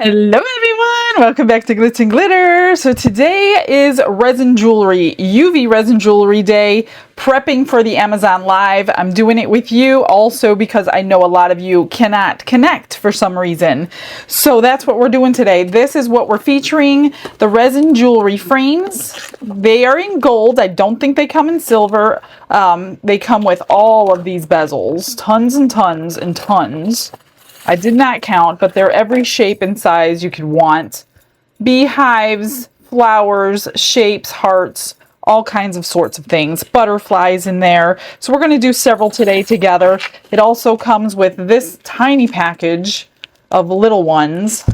Hello everyone! Welcome back to Glitz and Glitter. So today is resin jewelry, UV resin jewelry day, prepping for the Amazon Live. I'm doing it with you also because I know a lot of you cannot connect for some reason. So that's what we're doing today. This is what we're featuring, the resin jewelry frames. They are in gold. I don't think they come in silver. They come with all of these bezels, tons and tons and tons. I did not count, but they're every shape and size you could want. Beehives, flowers, shapes, hearts, all kinds of sorts of things. Butterflies in there. So we're going to do several today together. It also comes with this tiny package of little ones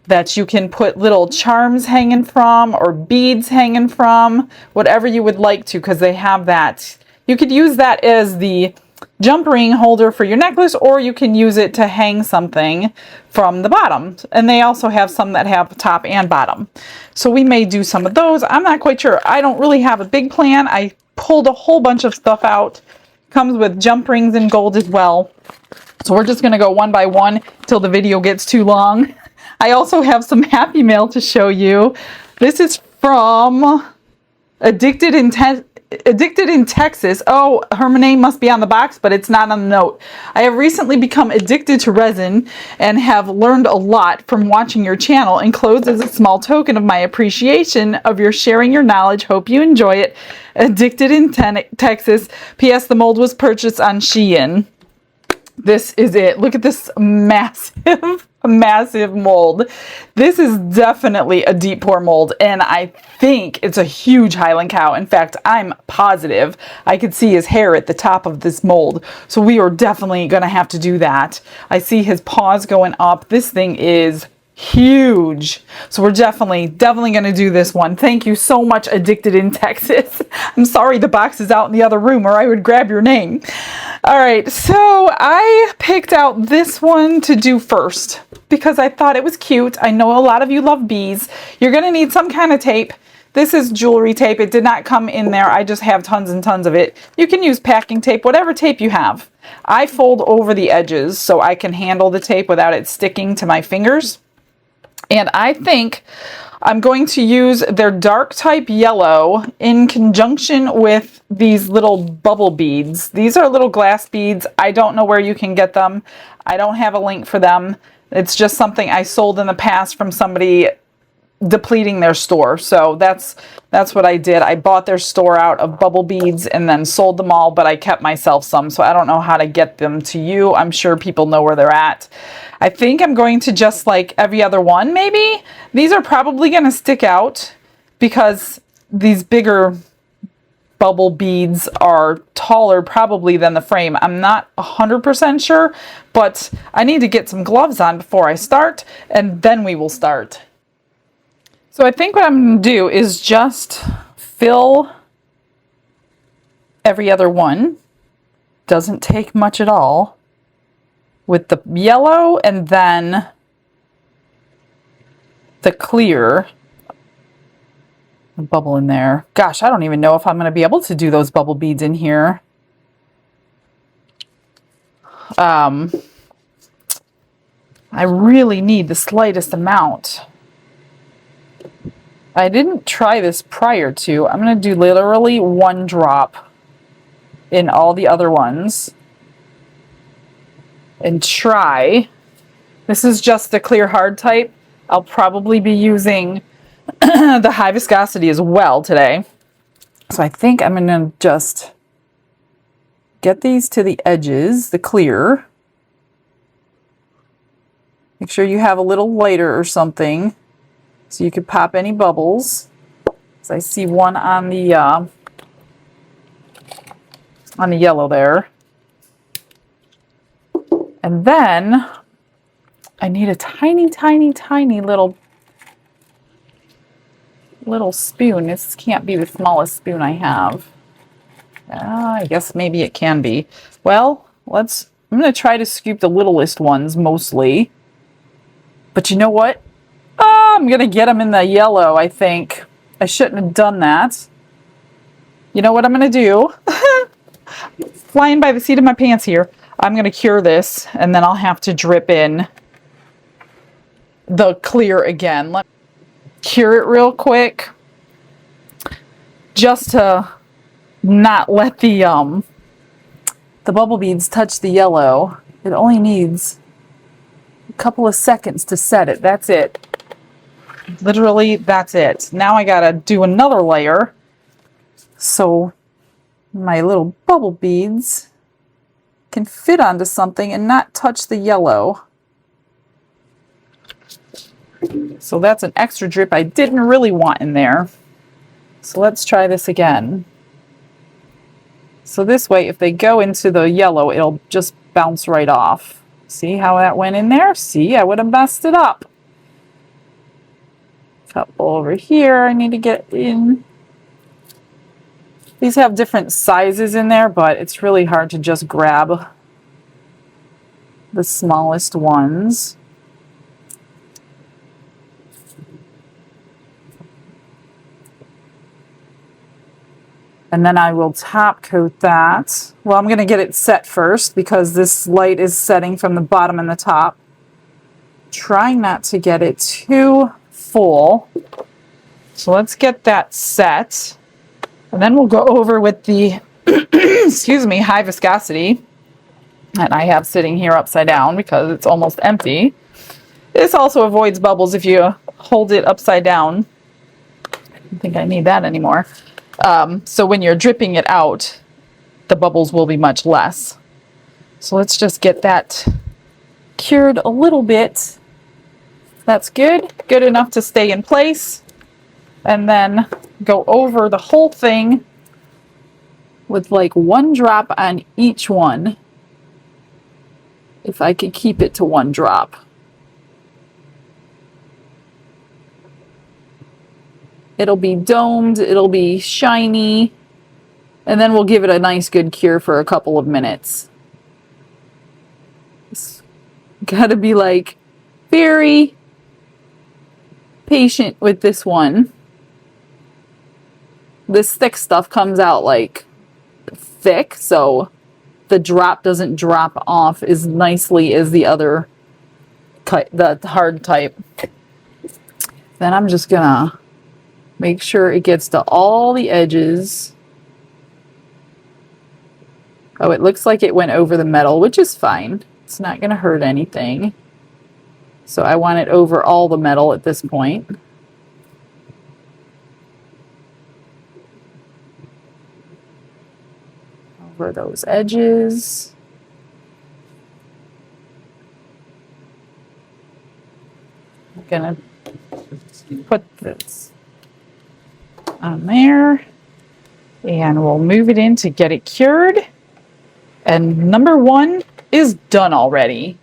that you can put little charms hanging from or beads hanging from, whatever you would like to, because they have that. You could use that as the jump ring holder for your necklace, or you can use it to hang something from the bottom. And they also have some that have top and bottom. So we may do some of those. I'm not quite sure. I don't really have a big plan. I pulled a whole bunch of stuff out. Comes with jump rings in gold as well. So we're just going to go one by one till the video gets too long. I also have some happy mail to show you. This is from Addicted in Texas. Oh, her name must be on the box, but it's not on the note. I have recently become addicted to resin and have learned a lot from watching your channel. Enclosed as a small token of my appreciation of your sharing your knowledge. Hope you enjoy it. Addicted in Texas. P.S. The mold was purchased on Shein. This is it. Look at this massive mold. This is definitely a deep pour mold, and I think it's a huge Highland cow. In fact, I'm positive I could see his hair at the top of this mold. So we are definitely going to have to do that. I see his paws going up. This thing is huge. So we're definitely going to do this one. Thank you so much, Addicted in Texas. I'm sorry the box is out in the other room, or I would grab your name. All right, so I picked out this one to do first because I thought it was cute. I know a lot of you love bees. You're going to need some kind of tape. This is jewelry tape. It did not come in there. I just have tons and tons of it. You can use packing tape, whatever tape you have. I fold over the edges so I can handle the tape without it sticking to my fingers. And I think I'm going to use their dark type yellow in conjunction with these little bubble beads. These are little glass beads. I don't know where you can get them. I don't have a link for them. It's just something I sold in the past from somebody depleting their store. So that's what I did. I bought their store out of bubble beads and then sold them all, but I kept myself some. So I don't know how to get them to you. I'm sure people know where they're at. I think I'm going to just like every other one, maybe. These are probably going to stick out because these bigger bubble beads are taller probably than the frame. I'm not 100% sure, but I need to get some gloves on before I start, and then we will start. So I think what I'm going to do is just fill every other one. Doesn't take much at all. With the yellow and then the clear bubble in there. Gosh, I don't even know if I'm going to be able to do those bubble beads in here. I really need the slightest amount. I didn't try this prior to. I'm going to do literally one drop in all the other ones. And try. This is just the clear hard type. I'll probably be using the high viscosity as well today. So I think I'm going to just get these to the edges, the clear. Make sure you have a little lighter or something so you could pop any bubbles. So I see one on the yellow there. And then I need a tiny, tiny, tiny little spoon. This can't be the smallest spoon I have. I guess maybe it can be. Well, I'm going to try to scoop the littlest ones mostly. But you know what? Oh, I'm going to get them in the yellow, I think. I shouldn't have done that. You know what I'm going to do? Flying by the seat of my pants here. I'm going to cure this, and then I'll have to drip in the clear again. Let me cure it real quick, just to not let the bubble beads touch the yellow. It only needs a couple of seconds to set it. That's it. Literally, that's it. Now I gotta do another layer so my little bubble beads can fit onto something and not touch the yellow. So that's an extra drip I didn't really want in there. So let's try this again. So this way, if they go into the yellow, it'll just bounce right off. See how that went in there? See, I would have messed it up. Couple over here I need to get in. These have different sizes in there, but it's really hard to just grab the smallest ones. And then I will top coat that. Well, I'm going to get it set first because this light is setting from the bottom and the top. Trying not to get it too full. So let's get that set. And then we'll go over with the, excuse me, high viscosity that I have sitting here upside down because it's almost empty. This also avoids bubbles if you hold it upside down. I don't think I need that anymore. So when you're dripping it out, the bubbles will be much less. So let's just get that cured a little bit. That's good. Good enough to stay in place. And then go over the whole thing with like one drop on each one. If I could keep it to one drop. It'll be domed, it'll be shiny, and then we'll give it a nice good cure for a couple of minutes. It's gotta be like very patient with this one. This thick stuff comes out like thick, so the drop doesn't drop off as nicely as the other, the hard type. Then I'm just gonna make sure it gets to all the edges. Oh, it looks like it went over the metal, which is fine. It's not going to hurt anything. So I want it over all the metal at this point. Over those edges. I'm going to put this on there, and we'll move it in to get it cured. And number one is done already.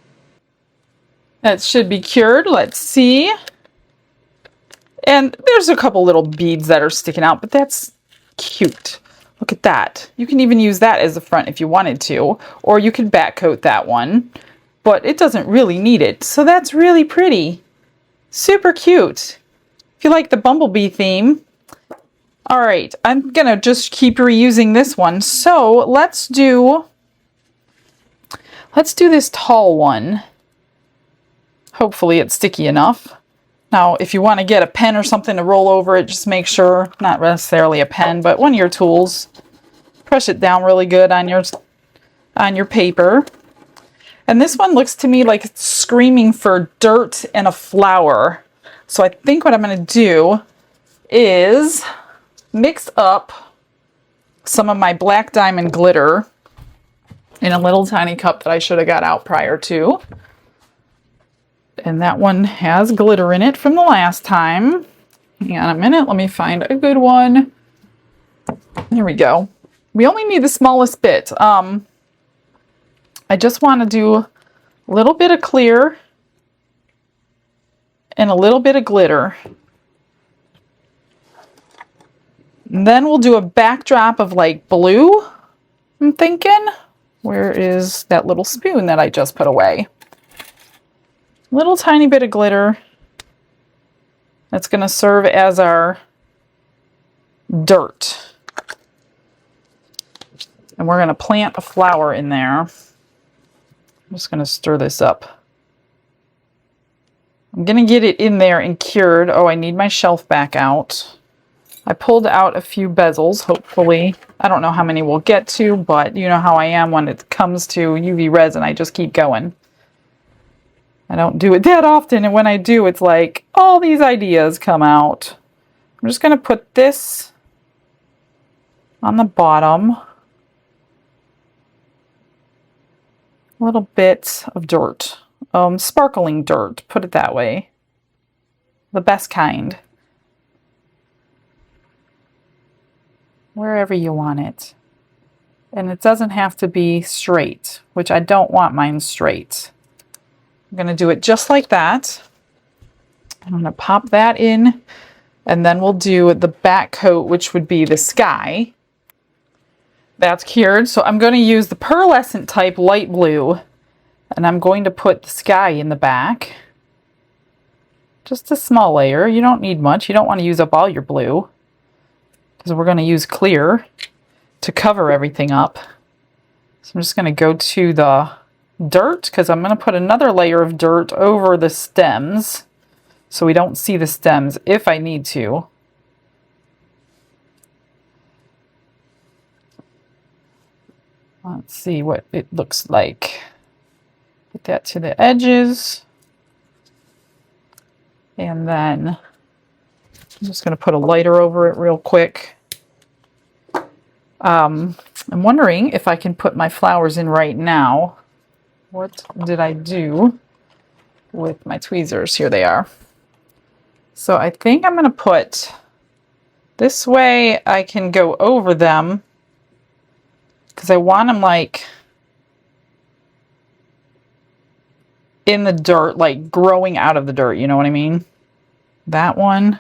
That should be cured. Let's see. And there's a couple little beads that are sticking out, but that's cute. Look at that. You can even use that as the front if you wanted to, or you could back coat that one, but it doesn't really need it. So that's really pretty. Super cute. If you like the Bumblebee theme. All right, I'm gonna just keep reusing this one. So let's do this tall one. Hopefully it's sticky enough. Now, if you want to get a pen or something to roll over it, just make sure, not necessarily a pen, but one of your tools. Press it down really good on your paper. And this one looks to me like it's screaming for dirt and a flower. So I think what I'm going to do is mix up some of my black diamond glitter in a little tiny cup that I should have got out prior to. And that one has glitter in it from the last time. Hang on a minute, let me find a good one. Here we go. We only need the smallest bit. I just want to do a little bit of clear and a little bit of glitter. And then we'll do a backdrop of like blue, I'm thinking. Where is that little spoon that I just put away? Little tiny bit of glitter. That's going to serve as our dirt. And we're going to plant a flower in there. I'm just going to stir this up. I'm gonna get it in there and cured. Oh, I need my shelf back out. I pulled out a few bezels, hopefully. I don't know how many we'll get to, but you know how I am when it comes to UV resin. I just keep going. I don't do it that often, and when I do, it's like all these ideas come out. I'm just gonna put this on the bottom. A little bit of dirt. Sparkling dirt, put it that way. The best kind. Wherever you want it. And it doesn't have to be straight, which I don't want mine straight. I'm going to do it just like that. I'm going to pop that in, and then we'll do the back coat, which would be the sky. That's cured, so I'm going to use the pearlescent type light blue, and I'm going to put the sky in the back. Just a small layer. You don't need much. You don't want to use up all your blue, because we're going to use clear to cover everything up. So I'm just going to go to the dirt, because I'm going to put another layer of dirt over the stems so we don't see the stems if I need to. Let's see what it looks like. Get that to the edges. And then I'm just going to put a lighter over it real quick. I'm wondering if I can put my flowers in right now. What did I do with my tweezers? Here they are. So I think I'm going to put this way. I can go over them because I want them like in the dirt, like growing out of the dirt. You know what I mean? That one.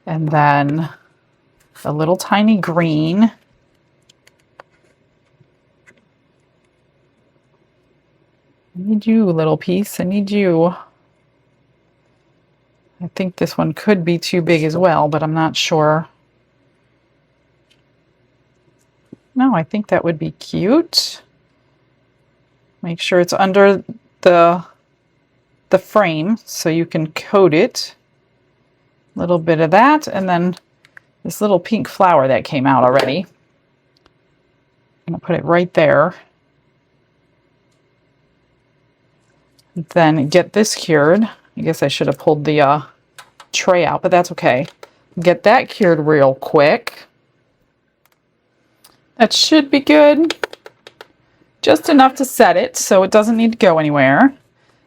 And then a little tiny green. I need you, little piece. I need you. I think this one could be too big as well, but I'm not sure. No, I think that would be cute. Make sure it's under the frame so you can coat it. A little bit of that, and then this little pink flower that came out already. I'm going to put it right there. Then get this cured. I guess I should have pulled the tray out, but that's okay. Get that cured real quick. That should be good. Just enough to set it so it doesn't need to go anywhere.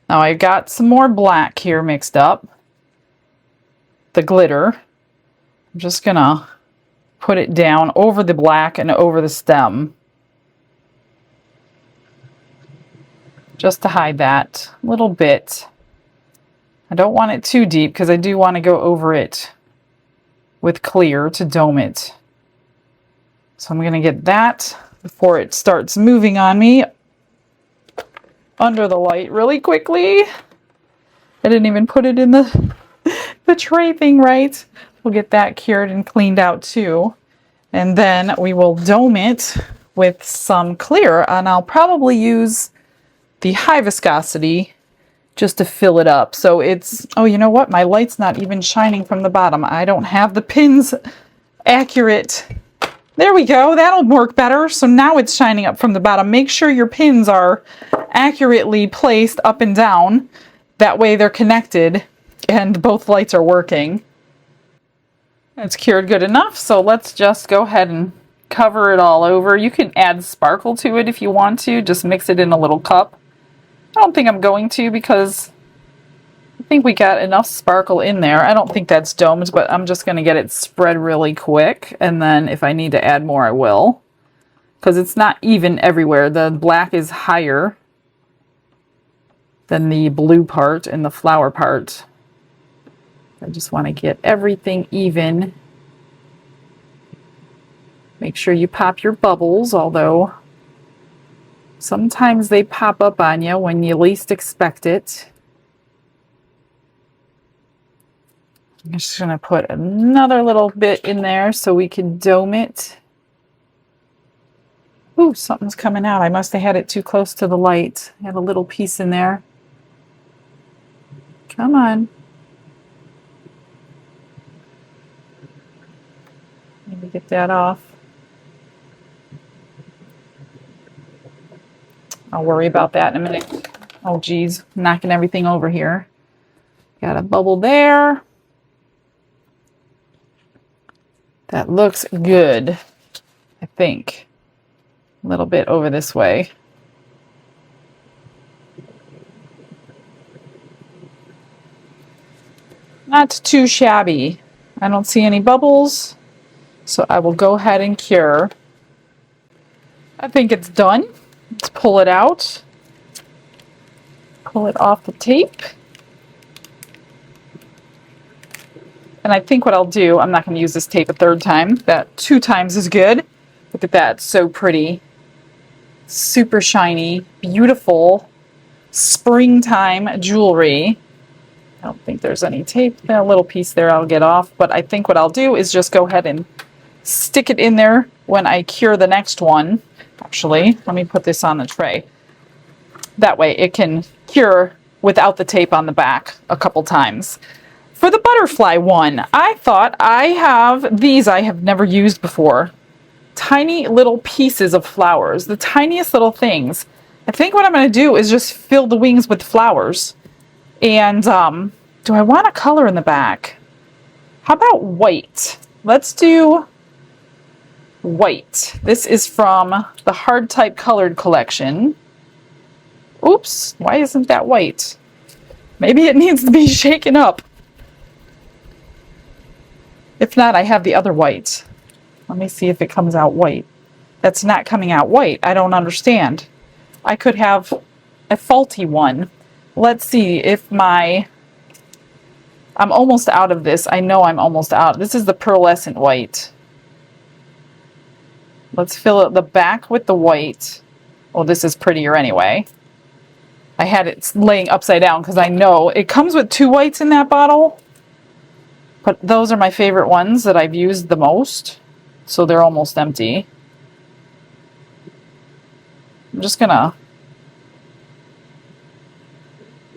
Now I've got some more black here mixed up. The glitter. I'm just gonna put it down over the black and over the stem. Just to hide that a little bit. I don't want it too deep because I do want to go over it with clear to dome it. So I'm going to get that before it starts moving on me under the light really quickly. I didn't even put it in the tray thing right. We'll get that cured and cleaned out too. And then we will dome it with some clear, and I'll probably use the high viscosity just to fill it up. So it's, oh, you know what? My light's not even shining from the bottom. I don't have the pins accurate. There we go. That'll work better. So now it's shining up from the bottom. Make sure your pins are accurately placed up and down. That way they're connected and both lights are working. It's cured good enough. So let's just go ahead and cover it all over. You can add sparkle to it if you want to. Just mix it in a little cup. I don't think I'm going to because I think we got enough sparkle in there. I don't think that's domed, but I'm just going to get it spread really quick. And then if I need to add more, I will. Because it's not even everywhere. The black is higher than the blue part and the flower part. I just want to get everything even. Make sure you pop your bubbles, although sometimes they pop up on you when you least expect it. I'm just going to put another little bit in there so we can dome it. Ooh, something's coming out. I must have had it too close to the light. I have a little piece in there. Come on. Maybe get that off. I'll worry about that in a minute. Oh, geez, knocking everything over here. Got a bubble there. That looks good, I think. A little bit over this way. Not too shabby. I don't see any bubbles, so I will go ahead and cure. I think it's done. Let's pull it out. Pull it off the tape. And I think what I'll do, I'm not going to use this tape a third time. That 2 times is good. Look at that, so pretty. Super shiny, beautiful, springtime jewelry. I don't think there's any tape. A little piece there I'll get off. But I think what I'll do is just go ahead and stick it in there when I cure the next one. Actually, let me put this on the tray. That way it can cure without the tape on the back a couple times. For the butterfly one, I thought I have these I have never used before. Tiny little pieces of flowers, the tiniest little things. I think what I'm going to do is just fill the wings with flowers. And do I want a color in the back? How about white? Let's do white. This is from the Hard Type Colored collection. Oops, why isn't that white? Maybe it needs to be shaken up. If not, I have the other white. Let me see if it comes out white. That's not coming out white. I don't understand. I could have a faulty one. Let's see if I'm almost out of this. I know I'm almost out. This is the pearlescent white. Let's fill the back with the white. Oh, this is prettier anyway. I had it laying upside down because I know it comes with 2 whites in that bottle. But those are my favorite ones that I've used the most. So they're almost empty. I'm just gonna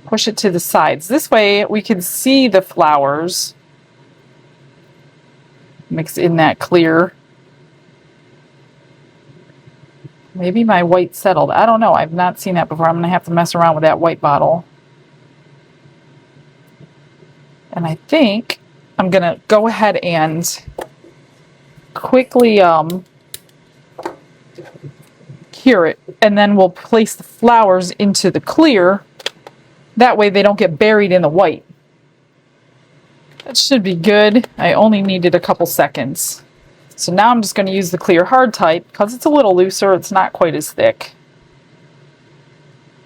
push it to the sides. This way we can see the flowers. Mix in that clear. Maybe my white settled. I don't know. I've not seen that before. I'm gonna have to mess around with that white bottle. And I think I'm gonna go ahead and quickly cure it, and then we'll place the flowers into the clear. That way they don't get buried in the white. That should be good. I only needed a couple seconds. So now I'm just going to use the clear hard type because it's a little looser. It's not quite as thick.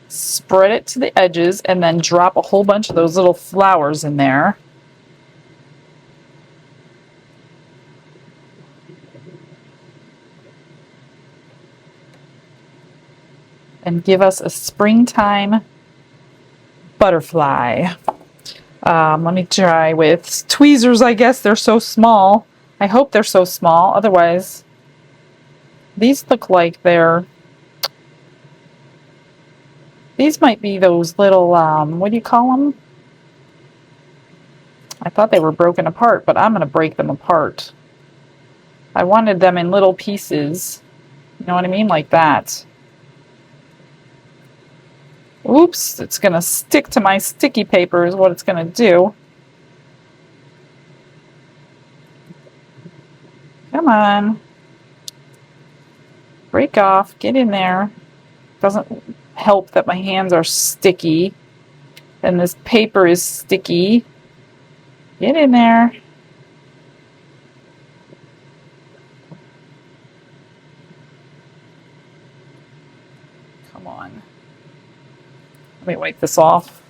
Spread it to the edges and then drop a whole bunch of those little flowers in there. And give us a springtime butterfly. Let me try with tweezers, I guess. They're so small. I hope they're so small. Otherwise, these look like these might be those little, what do you call them? I thought they were broken apart, but I'm going to break them apart. I wanted them in little pieces. You know what I mean? Like that. Oops, it's going to stick to my sticky paper is what it's going to do. Come on. Break off. Get in there. Doesn't help that my hands are sticky. And this paper is sticky. Get in there. Come on. Let me wipe this off.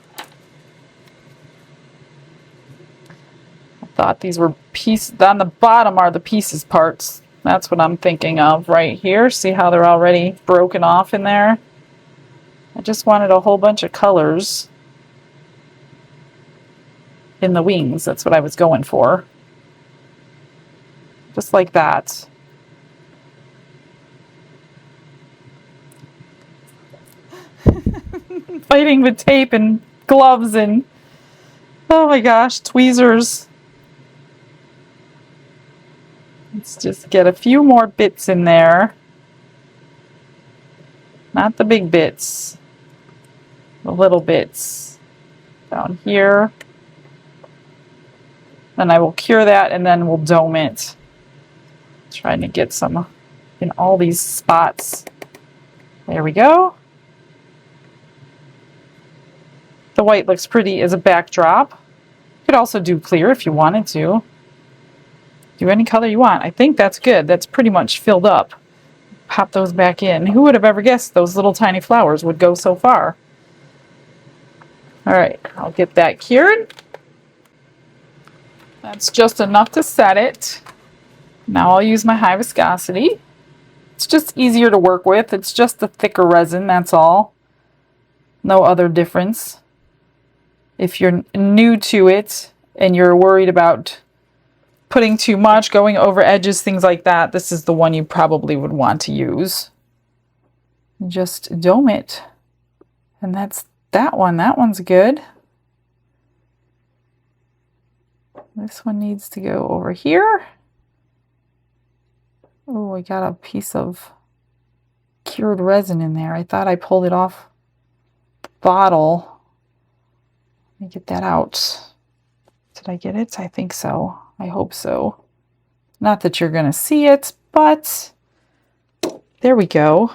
I thought these were pieces. On the bottom are the pieces parts. That's what I'm thinking of right here. See how they're already broken off in there? I just wanted a whole bunch of colors in the wings. That's what I was going for. Just like that. Fighting with tape and gloves and Oh my gosh, tweezers. Let's just get a few more bits in there. Not the big bits. The little bits. Down here. Then I will cure that and then we'll dome it. Trying to get some in all these spots. There we go. The white looks pretty as a backdrop. You could also do clear if you wanted to. Do any color you want. I think that's good. That's pretty much filled up. Pop those back in. Who would have ever guessed those little tiny flowers would go so far? All right, I'll get that cured. That's just enough to set it. Now I'll use my high viscosity. It's just easier to work with. It's just a thicker resin, that's all. No other difference. If you're new to it and you're worried about putting too much, going over edges, things like that, this is the one you probably would want to use. Just dome it. And that's that one. That one's good. This one needs to go over here. Oh, I got a piece of cured resin in there. I thought I pulled it off the bottle. Let me get that out. Did I get it? I think so. I hope so. Not that you're going to see it, but there we go.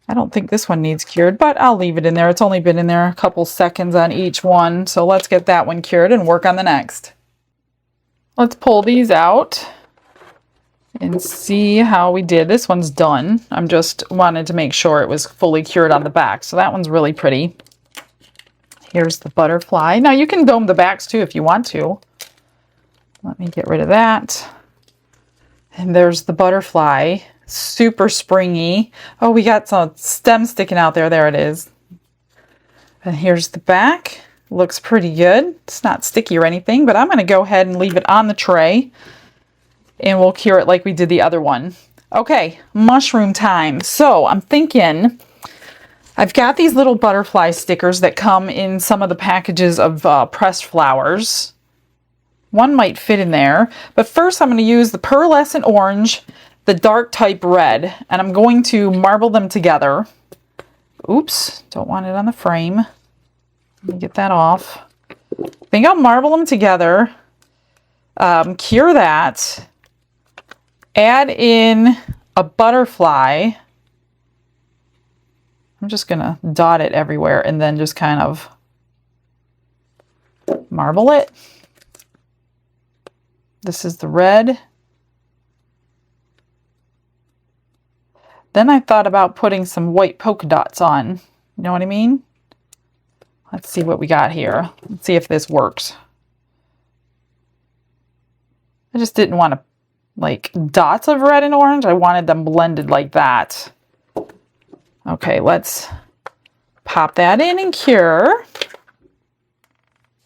I don't think this one needs cured, but I'll leave it in there. It's only been in there a couple seconds on each one. So let's get that one cured and work on the next. Let's pull these out and see how we did. This one's done. I'm just wanted to make sure it was fully cured on the back. So that one's really pretty. Here's the butterfly. Now you can dome the backs too if you want to. Let me get rid of that. And there's the butterfly. Super springy. Oh, we got some stem sticking out there. There it is. And here's the back. Looks pretty good. It's not sticky or anything, but I'm going to go ahead and leave it on the tray. And we'll cure it like we did the other one. Okay, mushroom time. So I'm thinking I've got these little butterfly stickers that come in some of the packages of pressed flowers. One might fit in there. But first I'm going to use the pearlescent orange, the dark type red, and I'm going to marble them together. Oops, don't want it on the frame. Let me get that off. I think I'll marble them together, cure that, add in a butterfly. I'm just gonna dot it everywhere and then just kind of marble it. This is the red. Then I thought about putting some white polka dots on. You know what I mean? Let's see what we got here. Let's see if this works. I just didn't want to like dots of red and orange. I wanted them blended like that. Okay, let's pop that in and cure.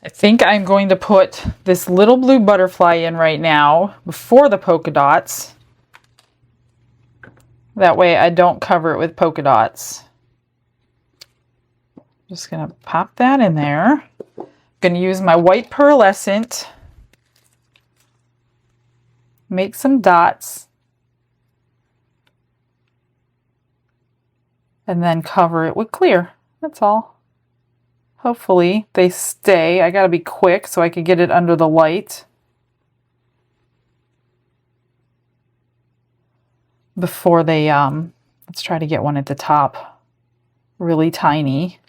I think I'm going to put this little blue butterfly in right now before the polka dots. That way I don't cover it with polka dots. Just gonna pop that in there. I'm gonna use my white pearlescent. Make some dots. And then cover it with clear. That's all. Hopefully they stay. I gotta be quick so I can get it under the light before they, let's try to get one at the top. Really tiny.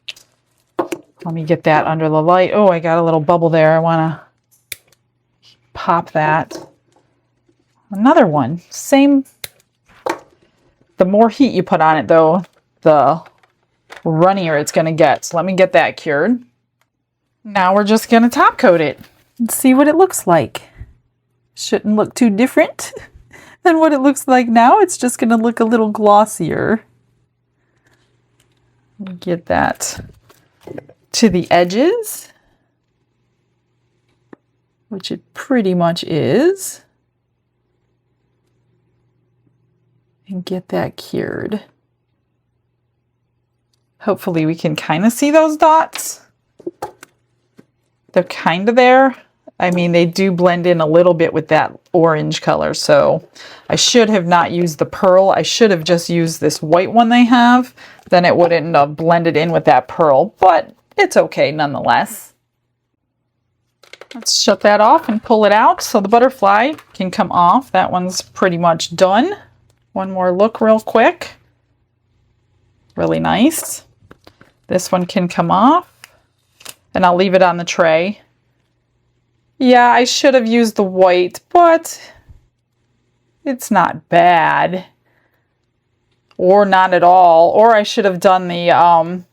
Let me get that under the light. Oh, I got a little bubble there. I wanna pop that. Another one. Same. The more heat you put on it though, the runnier it's going to get. So let me get that cured. Now we're just going to top coat it and see what it looks like. Shouldn't look too different than what it looks like now. It's just going to look a little glossier. Get that to the edges, which it pretty much is. And get that cured. Hopefully we can kind of see those dots. They're kind of there. I mean, they do blend in a little bit with that orange color, so I should have not used the pearl. I should have just used this white one they have. Then it wouldn't have blended in with that pearl, but it's okay nonetheless. Let's shut that off and pull it out so the butterfly can come off. That one's pretty much done. One more look real quick. Really nice. This one can come off, and I'll leave it on the tray. Yeah, I should have used the white, but it's not bad. Or not at all. Or I should have done the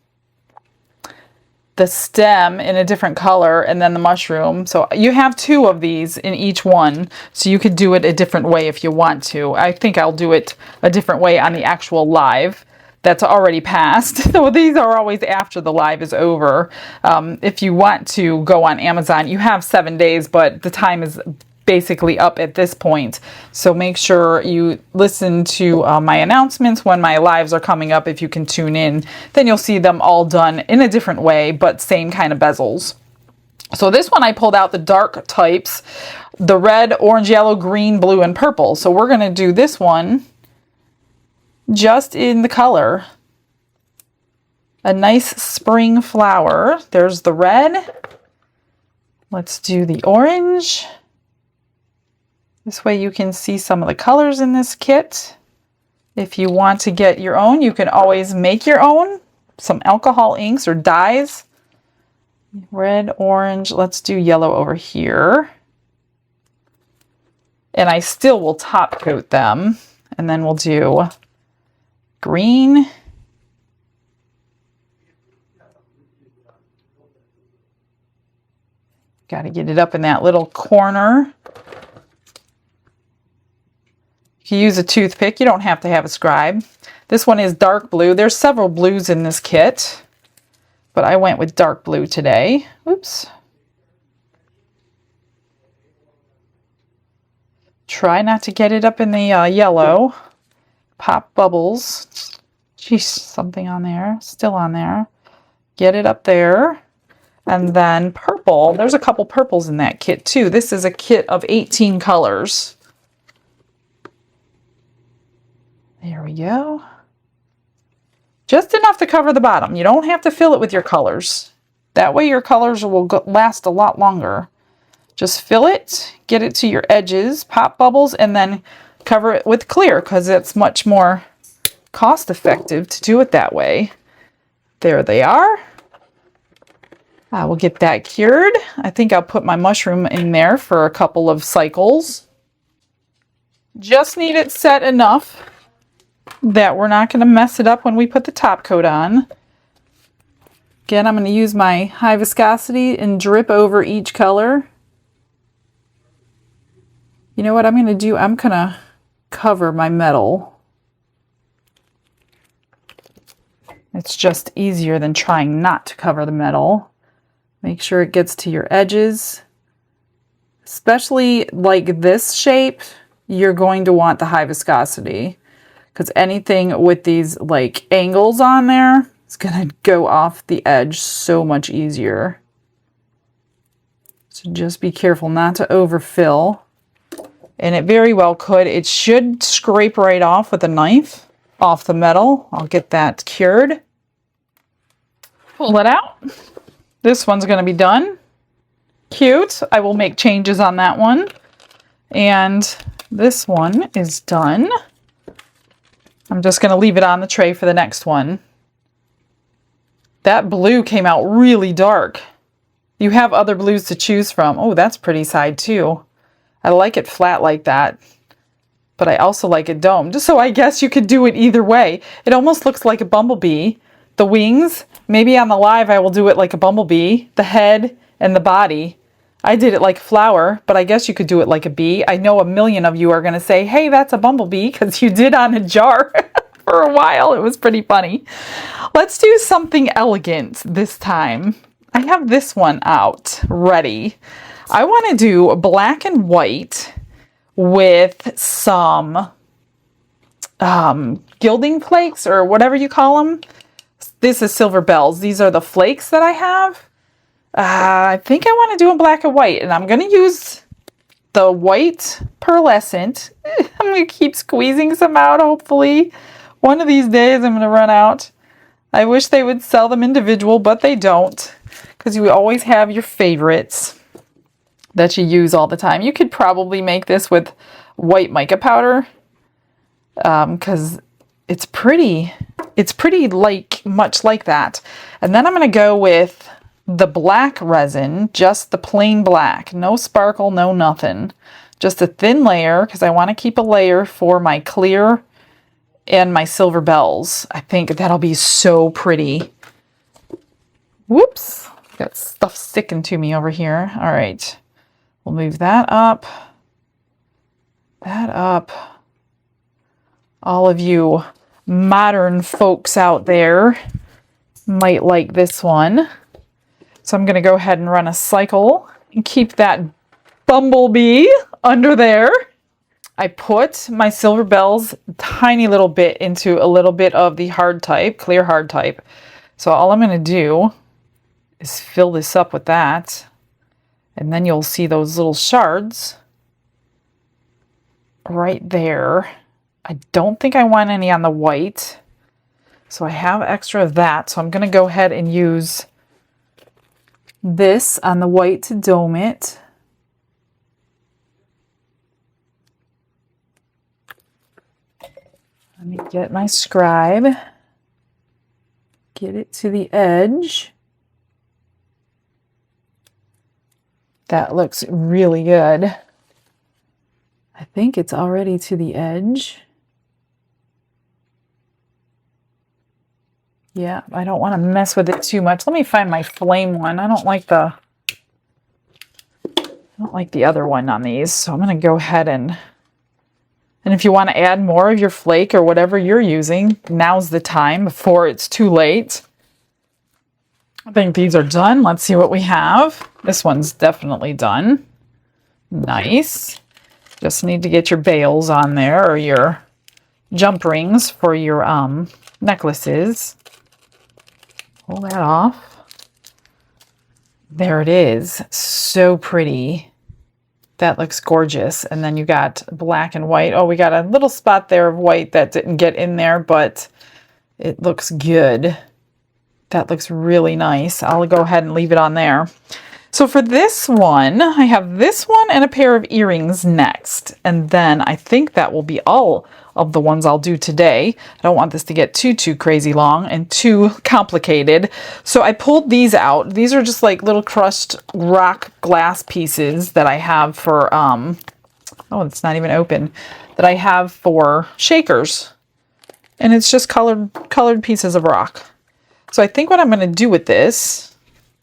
stem in a different color and then the mushroom. So you have 2 of these in each one, so you could do it a different way if you want to. I think I'll do it a different way on the actual live that's already passed. So these are always after the live is over. If you want to go on Amazon, you have 7 days, but the time is basically up at this point. So make sure you listen to my announcements when my lives are coming up. If you can tune in, then you'll see them all done in a different way, but same kind of bezels. So this one I pulled out the dark types, the red, orange, yellow, green, blue, and purple. So we're going to do this one just in the color. A nice spring flower. There's the red. Let's do the orange. This way you can see some of the colors in this kit. If you want to get your own, you can always make your own. Some alcohol inks or dyes. Red, orange. Let's do yellow over here. And I still will top coat them. And then we'll do green. Got to get it up in that little corner. You can use a toothpick. You don't have to have a scribe. This one is dark blue. There's several blues in this kit, but I went with dark blue today. Oops. Try not to get it up in the yellow. Pop bubbles. Geez, something on there. Still on there. Get it up there. And then purple. There's a couple purples in that kit too. This is a kit of 18 colors. There we go. Just enough to cover the bottom. You don't have to fill it with your colors. That way your colors will last a lot longer. Just fill it, get it to your edges, pop bubbles, and then cover it with clear because it's much more cost effective to do it that way. There they are. I will get that cured. I think I'll put my mushroom in there for a couple of cycles. Just need it set enough that we're not going to mess it up when we put the top coat on. Again, I'm going to use my high viscosity and drip over each color. You know what I'm going to do? I'm going to cover my metal. It's just easier than trying not to cover the metal. Make sure it gets to your edges. Especially like this shape, you're going to want the high viscosity. Because anything with these like angles on there is going to go off the edge so much easier. So just be careful not to overfill. And it very well could. It should scrape right off with a knife off the metal. I'll get that cured. Pull it out. This one's going to be done. Cute. I will make changes on that one. And this one is done. I'm just going to leave it on the tray for the next one. That blue came out really dark. You have other blues to choose from. Oh, that's pretty side too. I like it flat like that, but I also like it domed. So I guess you could do it either way. It almost looks like a bumblebee. The wings, maybe on the live I will do it like a bumblebee. The head and the body. I did it like a flower, but I guess you could do it like a bee. I know a million of you are going to say, hey, that's a bumblebee, because you did on a jar for a while. It was pretty funny. Let's do something elegant this time. I have this one out ready. I want to do black and white with some gilding flakes or whatever you call them. This is silver bells. These are the flakes that I have. I think I want to do a black and white, and I'm going to use the white pearlescent. I'm going to keep squeezing some out, hopefully. One of these days I'm going to run out. I wish they would sell them individual, but they don't, because you always have your favorites that you use all the time. You could probably make this with white mica powder, because it's pretty like much like that. And then I'm going to go with the black resin, just the plain black, no sparkle, no nothing, just a thin layer, because I want to keep a layer for my clear and my silver bells. I think that'll be so pretty. Whoops, got stuff sticking to me over here. All right, we'll move that up. All of you modern folks out there might like this one. So I'm going to go ahead and run a cycle and keep that Bumblebee under there. I put my silver bells a tiny little bit into a little bit of the hard type, clear hard type. So all I'm going to do is fill this up with that. And then you'll see those little shards right there. I don't think I want any on the white. So I have extra of that. So I'm going to go ahead and use this on the white to dome it. Let me get my scribe. Get it to the edge. That looks really good. I think it's already to the edge. Yeah, I don't want to mess with it too much. Let me find my flame one. I don't like the other one on these. So I'm going to go ahead and if you want to add more of your flake or whatever you're using, now's the time before it's too late. I think these are done. Let's see what we have. This one's definitely done. Nice. Just need to get your bails on there, or your jump rings for your necklaces. Pull that off. There it is. So pretty. That looks gorgeous. And then you got black and white. Oh, we got a little spot there of white that didn't get in there, but it looks good. That looks really nice. I'll go ahead and leave it on there. So for this one, I have this one and a pair of earrings next. And then I think that will be all of the ones I'll do today. I don't want this to get too crazy long and too complicated. So I pulled these out. These are just like little crushed rock glass pieces that I have for, oh, it's not even open, that I have for shakers. And it's just colored pieces of rock. So I think what I'm going to do with this,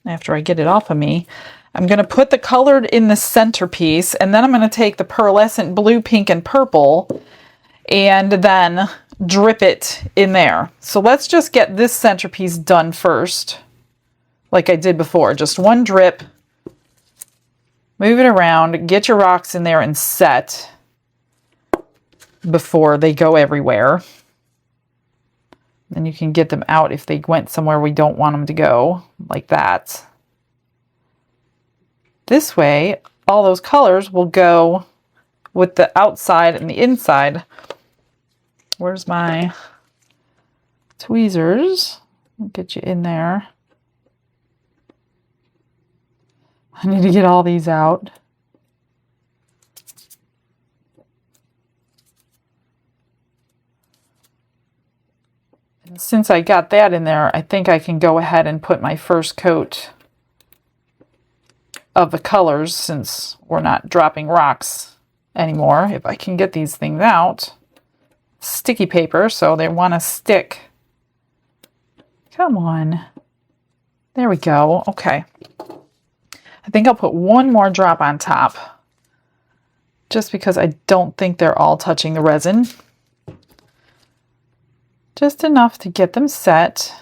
after I get it off of me, I'm going to put the colored in the centerpiece, and then I'm going to take the pearlescent blue, pink, and purple, and then drip it in there. So let's just get this centerpiece done first, like I did before. Just one drip, move it around, get your rocks in there and set before they go everywhere. Then you can get them out if they went somewhere we don't want them to go, like that. This way, all those colors will go with the outside and the inside. Where's my tweezers? I'll get you in there. I need to get all these out. And since I got that in there, I think I can go ahead and put my first coat of the colors, since we're not dropping rocks anymore. If I can get these things out. Sticky paper, so they want to stick. Come on. There we go. Okay. I think I'll put one more drop on top, just because I don't think they're all touching the resin. Just enough to get them set.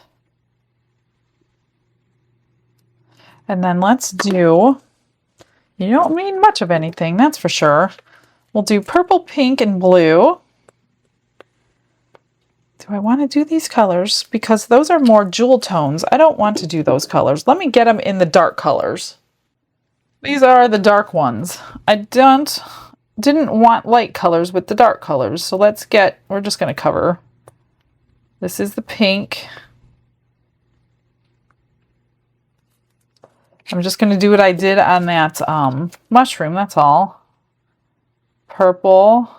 And then let's do, you don't need much of anything, that's for sure. We'll do purple, pink, and blue Do I want to do these colors? Because those are more jewel tones. I don't want to do those colors. Let me get them in the dark colors. These are the dark ones. I didn't want light colors with the dark colors. So we're just going to cover. This is the pink. I'm just going to do what I did on that mushroom, that's all. Purple.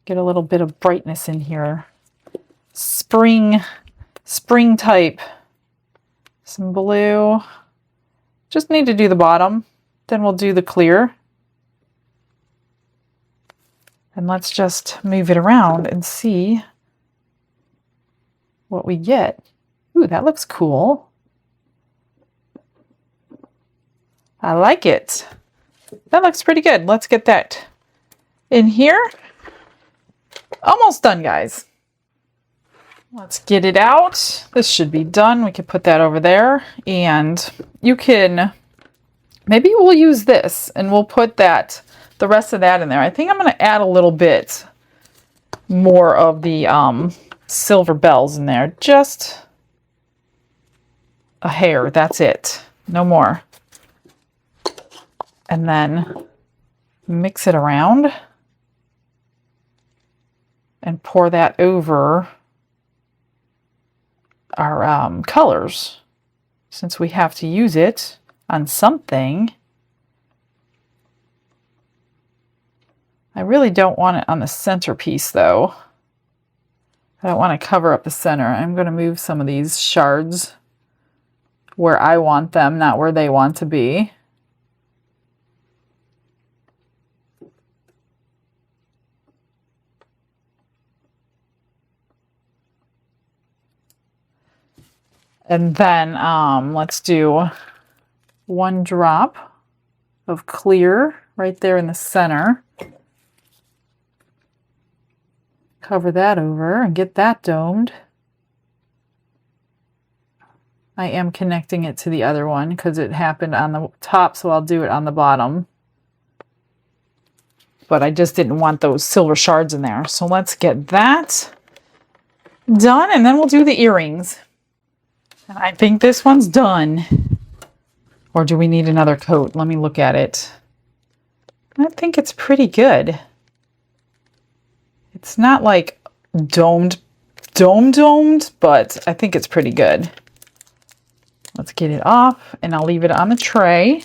Get a little bit of brightness in here. Spring type. Some blue. Just need to do the bottom. Then we'll do the clear. And let's just move it around and see what we get. Ooh, that looks cool. I like it. That looks pretty good. Let's get that in here. Almost done, guys. Let's get it out. This should be done. We can put that over there. And you can, maybe we'll use this and we'll put the rest of that in there. I think I'm going to add a little bit more of the silver bells in there. Just a hair. That's it. No more. And then mix it around and pour that over our colors, since we have to use it on something. I really don't want it on the centerpiece though. I don't want to cover up the center. I'm going to move some of these shards where I want them, not where they want to be. And then let's do 1 drop of clear right there in the center. Cover that over and get that domed. I am connecting it to the other one because it happened on the top, so I'll do it on the bottom. But I just didn't want those silver shards in there. So let's get that done, and then we'll do the earrings. And I think this one's done. Or do we need another coat? Let me look at it. I think it's pretty good. It's not like domed, but I think it's pretty good. Let's get it off, and I'll leave it on the tray.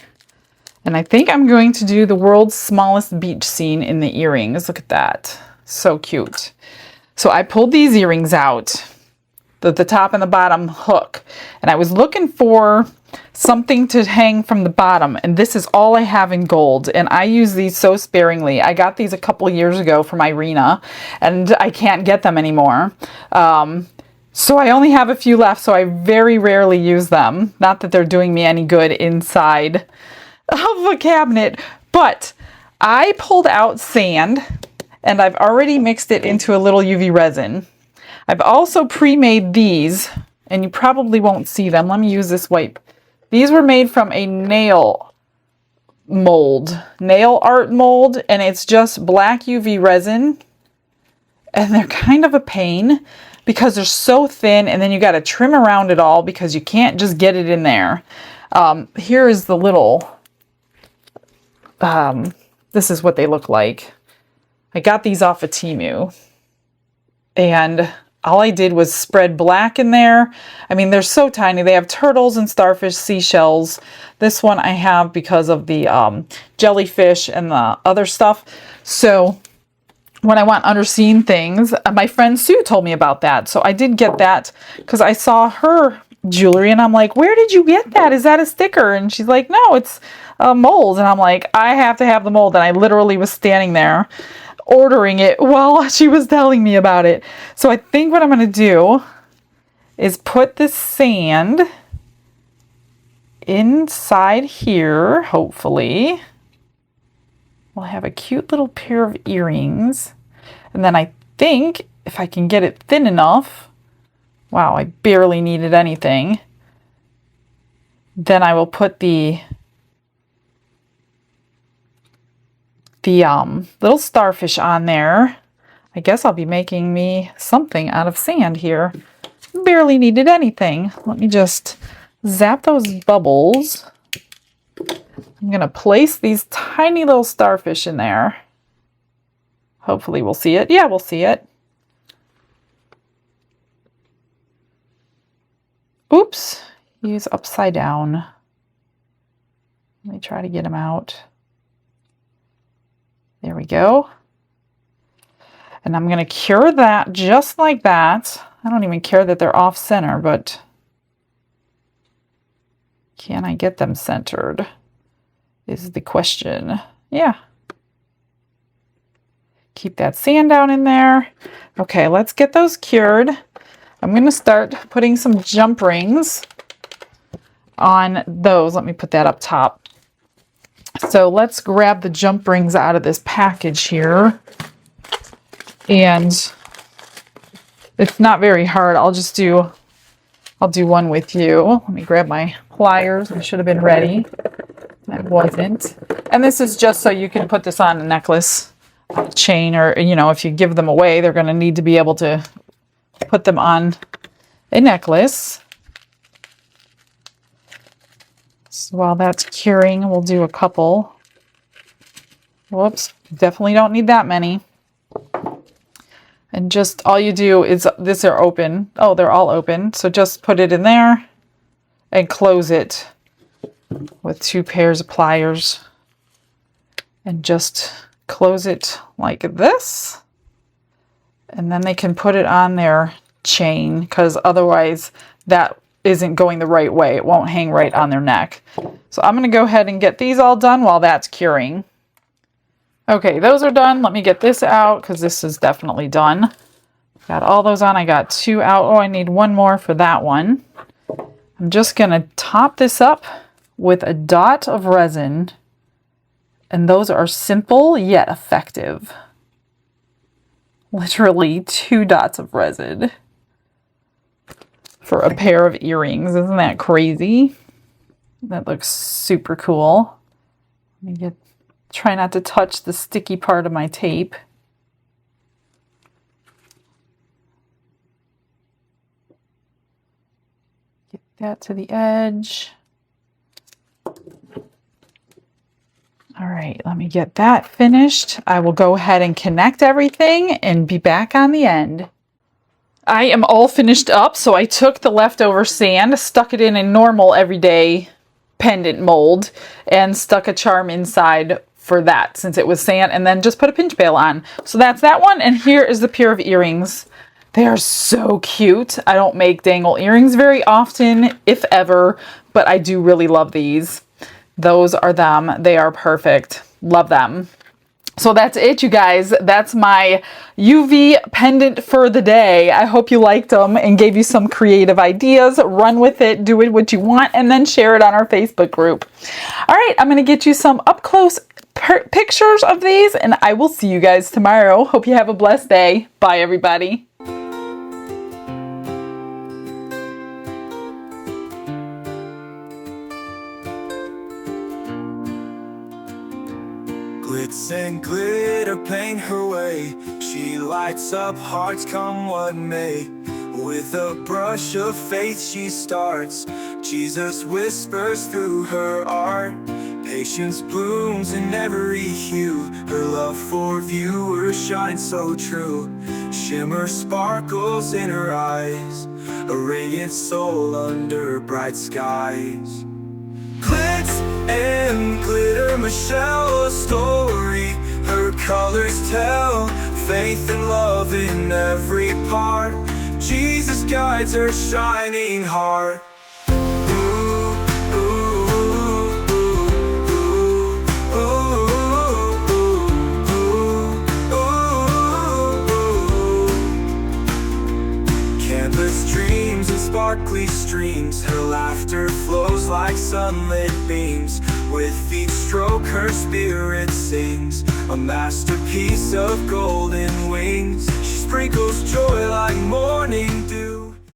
And I think I'm going to do the world's smallest beach scene in the earrings. Look at that. So cute. So I pulled these earrings out. The top and the bottom hook, and I was looking for something to hang from the bottom, and this is all I have in gold, and I use these so sparingly. I got these a couple years ago from Irina, and I can't get them anymore, so I only have a few left, so I very rarely use them. Not that they're doing me any good inside of a cabinet, but I pulled out sand, and I've already mixed it into a little UV resin. I've also pre-made these, and you probably won't see them. Let me use this wipe. These were made from a nail art mold, and it's just black UV resin. And they're kind of a pain because they're so thin, and then you got to trim around it all because you can't just get it in there. Here is the little, this is what they look like. I got these off of Temu, and all I did was spread black in there. I mean, they're so tiny. They have turtles and starfish, seashells. This one I have because of the jellyfish and the other stuff. So when I want underseen things, my friend Sue told me about that. So I did get that because I saw her jewelry, and I'm like, where did you get that? Is that a sticker? And she's like, no, it's a mold. And I'm like, I have to have the mold. And I literally was standing there ordering it while she was telling me about it. So I think what I'm going to do is put this sand inside here. Hopefully we'll have a cute little pair of earrings. And then I think if I can get it thin enough, wow, I barely needed anything, then I will put the the little starfish on there. I guess I'll be making me something out of sand here. Barely needed anything. Let me just zap those bubbles. I'm gonna place these tiny little starfish in there. Hopefully we'll see it. Yeah, we'll see it. Oops, he's upside down. Let me try to get him out. There we go. And I'm gonna cure that just like that. I don't even care that they're off center, but can I get them centered is the question. Yeah. Keep that sand down in there. Okay, let's get those cured. I'm going to start putting some jump rings on those. Let me put that up top. So let's grab the jump rings out of this package here. And it's not very hard. I'll do one with you. Let me grab my pliers. I should have been ready. I wasn't. And this is just so you can put this on a necklace, a chain, or, you know, if you give them away, they're going to need to be able to put them on a necklace. So while that's curing, we'll do a couple. Whoops, definitely don't need that many. And just all you do is, these are open. Oh, they're all open. So just put it in there and close it with 2 pairs of pliers. And just close it like this. And then they can put it on their chain, because otherwise that isn't going the right way. It won't hang right on their neck. So I'm going to go ahead and get these all done while that's curing. Okay, those are done. Let me get this out because this is definitely done. Got all those on. I got 2 out. Oh, I need 1 more for that one. I'm just going to top this up with a dot of resin. And those are simple yet effective. Literally 2 dots of resin for a pair of earrings. Isn't that crazy? That looks super cool. Let me try not to touch the sticky part of my tape. Get that to the edge. All right, let me get that finished. I will go ahead and connect everything and be back on the end. I am all finished up, so I took the leftover sand, stuck it in a normal everyday pendant mold, and stuck a charm inside for that since it was sand, and then just put a pinch bail on. So that's that one, and here is the pair of earrings. They are so cute. I don't make dangle earrings very often, if ever, but I do really love these. Those are them. They are perfect. Love them. So that's it, you guys. That's my UV pendant for the day. I hope you liked them and gave you some creative ideas. Run with it, do it what you want, and then share it on our Facebook group. All right, I'm going to get you some up close pictures of these, and I will see you guys tomorrow. Hope you have a blessed day. Bye, everybody. Glitz and glitter paint her way. She lights up hearts come what may. With a brush of faith she starts. Jesus whispers through her art. Patience blooms in every hue. Her love for viewers shines so true. Shimmer sparkles in her eyes. A radiant soul under bright skies. Glitz and glitter, Michelle, a story. Her colors tell faith and love in every part. Jesus guides her shining heart. Canvas dreams and sparkly streams. Her laughter flows like sunlit beams. With each stroke her spirit sings. A masterpiece of golden wings. She sprinkles joy like morning dew.